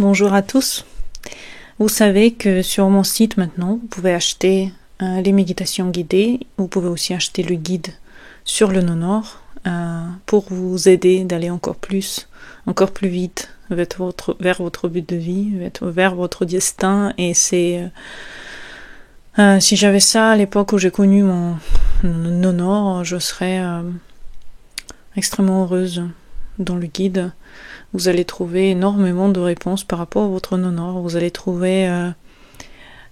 Bonjour à tous. Vous savez que sur mon site maintenant, vous pouvez acheter les méditations guidées. Vous pouvez aussi acheter le guide sur le nonor pour vous aider d'aller encore plus vite vers votre but de vie, vers votre destin. Et c'est si j'avais ça à l'époque où j'ai connu mon nonor, je serais extrêmement heureuse. Dans le guide, vous allez trouver énormément de réponses par rapport à votre nonor. Vous allez trouver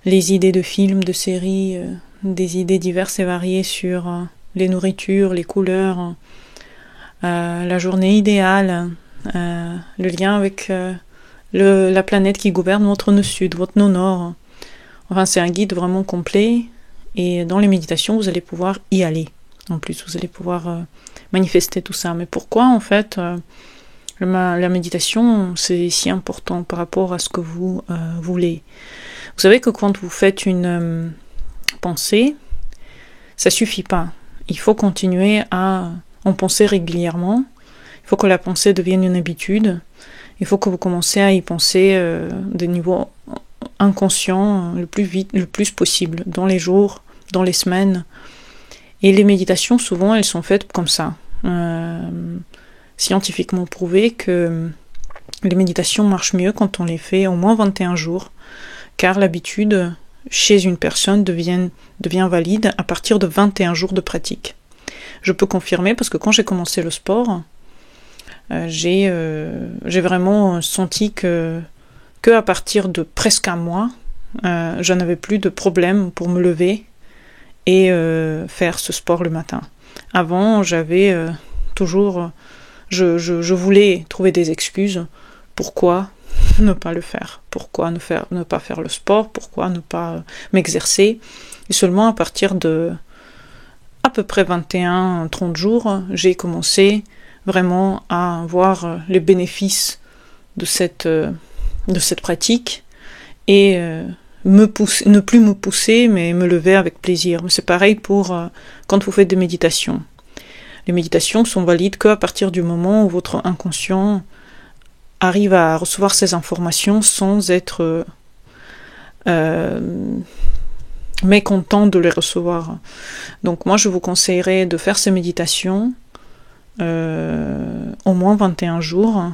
les idées de films, de séries, des idées diverses et variées sur les nourritures, les couleurs, la journée idéale, le lien avec la planète qui gouverne votre nœud sud, votre nœud nord. Enfin, c'est un guide vraiment complet et dans les méditations, vous allez pouvoir y aller. En plus, vous allez pouvoir manifester tout ça. Mais pourquoi, en fait, la méditation, c'est si important par rapport à ce que vous voulez? Vous savez que quand vous faites une pensée, ça suffit pas. Il faut continuer à en penser régulièrement. Il faut que la pensée devienne une habitude. Il faut que vous commencez à y penser de niveau inconscient le plus possible, dans les jours, dans les semaines. Et les méditations, souvent, elles sont faites comme ça. Scientifiquement prouvé que les méditations marchent mieux quand on les fait au moins 21 jours, car l'habitude chez une personne devient valide à partir de 21 jours de pratique. Je peux confirmer parce que quand j'ai commencé le sport, j'ai vraiment senti que à partir de presque un mois, je n'avais plus de problème pour me lever et faire ce sport le matin. Avant, j'avais toujours... Je voulais trouver des excuses. Pourquoi ne pas le faire? Pourquoi ne pas faire le sport? Pourquoi ne pas m'exercer? Et seulement à partir de à peu près 21-30 jours, j'ai commencé vraiment à voir les bénéfices de cette pratique et ne plus me pousser, mais me lever avec plaisir. C'est pareil pour quand vous faites des méditations. Les méditations sont valides qu'à partir du moment où votre inconscient arrive à recevoir ces informations sans être mécontent de les recevoir. Donc moi, je vous conseillerais de faire ces méditations au moins 21 jours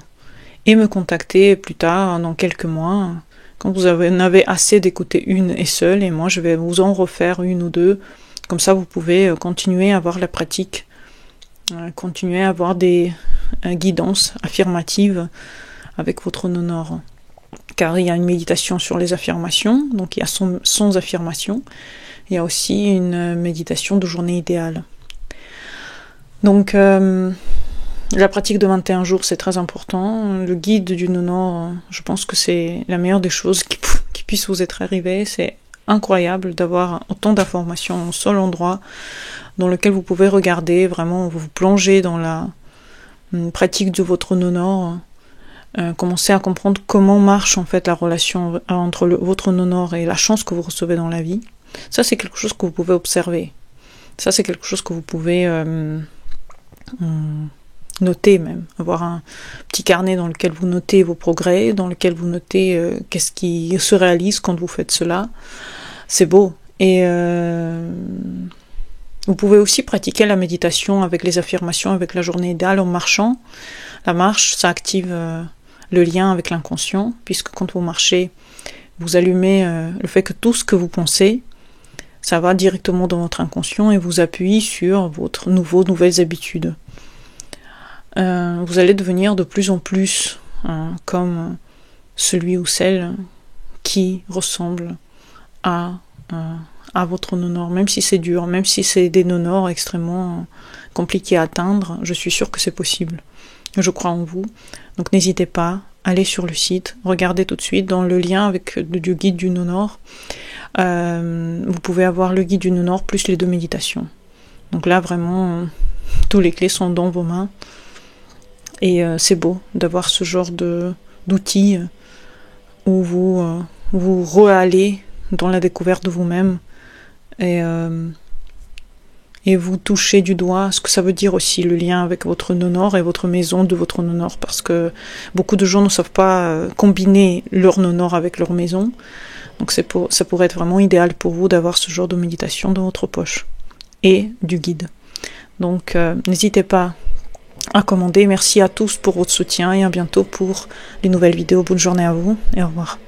et me contacter plus tard, dans quelques mois, quand vous en avez assez d'écouter une et seule, et moi je vais vous en refaire une ou deux. Comme ça, vous pouvez continuer à avoir la pratique, continuer à avoir des guidances affirmatives avec votre nonor. Car il y a une méditation sur les affirmations, donc il y a 100 affirmations. Il y a aussi une méditation de journée idéale. Donc la pratique de 21 jours, c'est très important. Le guide du nonor, je pense que c'est la meilleure des choses qui puisse vous être arrivée. C'est incroyable d'avoir autant d'informations en un seul endroit dans lequel vous pouvez regarder, vraiment vous plonger dans la pratique de votre nonor, commencer à comprendre comment marche en fait la relation entre votre nonor et la chance que vous recevez dans la vie. Ça, c'est quelque chose que vous pouvez observer. Ça, c'est quelque chose que vous pouvez noter même. Avoir un petit carnet dans lequel vous notez vos progrès, dans lequel vous notez qu'est-ce qui se réalise quand vous faites cela. C'est beau. Et vous pouvez aussi pratiquer la méditation avec les affirmations, avec la journée idéale en marchant. La marche, ça active le lien avec l'inconscient, puisque quand vous marchez, vous allumez le fait que tout ce que vous pensez, ça va directement dans votre inconscient et vous appuie sur votre nouvelles habitudes. Vous allez devenir de plus en plus comme celui ou celle qui ressemble à votre nonor, même si c'est dur, même si c'est des nonors extrêmement compliqués à atteindre, je suis sûre que c'est possible. Je crois en vous, donc n'hésitez pas, allez sur le site, regardez tout de suite dans le lien avec du guide du nonor. Vous pouvez avoir le guide du nonor plus les 2 méditations. Donc là vraiment, tous les clés sont dans vos mains et c'est beau d'avoir ce genre d'outils où vous re-allez dans la découverte de vous-même et et vous touchez du doigt ce que ça veut dire aussi le lien avec votre nonor et votre maison de votre nonor, parce que beaucoup de gens ne savent pas combiner leur nonor avec leur maison. Donc ça pourrait être vraiment idéal pour vous d'avoir ce genre de méditation dans votre poche et du guide. Donc n'hésitez pas à commander. Merci à tous pour votre soutien et à bientôt pour les nouvelles vidéos. Bonne journée à vous et au revoir.